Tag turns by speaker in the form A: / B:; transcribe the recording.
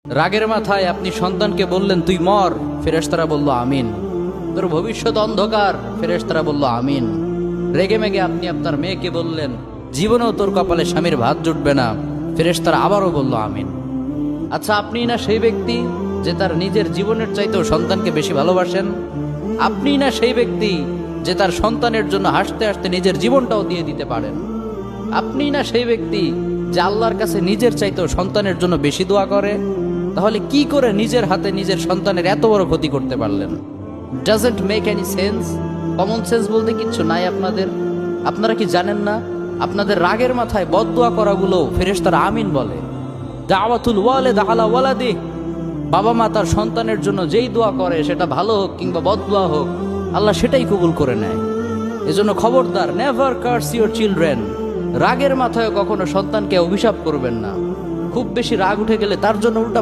A: রাগের মাথায় আপনি সন্তানকে বললেন তুই মর, ফেরেশতারা বলল আমিন। তোর ভবিষ্যৎ অন্ধকার, ফেরেশতারা বলল আমিন। রেগে মেগে আপনি আপনার মেয়েকে বললেন জীবনেও তোর কপালে স্বামীর ভাত জুটবে না, ফেরেশতারা আবারও বলল আমিন। আচ্ছা, আপনি না সেই ব্যক্তি যে তার নিজের জীবনের চাইতেও সন্তানকে বেশি ভালোবাসেন? আপনি না সেই ব্যক্তি যে তার সন্তানের জন্য হাসতে হাসতে নিজের জীবনটাও দিয়ে দিতে পারেন? আপনি না সেই ব্যক্তি যে আল্লাহর কাছে নিজের চাইতেও সন্তানের জন্য বেশি দোয়া করে? তাহলে কি করে নিজের হাতে নিজের সন্তানের এত বড় ক্ষতি করতে পারলেন? Doesn't make any sense. Common sense বলতে কিচ্ছু নাই আপনাদের? আপনারা কি জানেন না আপনাদের রাগের মাথায় বদদোয়া করাগুলো ফেরেশতারা আমিন বলে? দাওয়াতুল ওয়ালিদ আলা ওয়ালাদি, বাবা মা তার সন্তানের জন্য যেই দোয়া করে সেটা ভালো হোক কিংবা বদদোয়া হোক, আল্লাহ সেটাই কবুল করে নেয়। এজন্য খবরদার, নেভার কার্স ইউর চিলড্রেন। রাগের মাথায় কখনো সন্তানকে অভিশাপ করবেন না। খুব বেশি রাগ উঠে গেলে তার জন্য উল্টা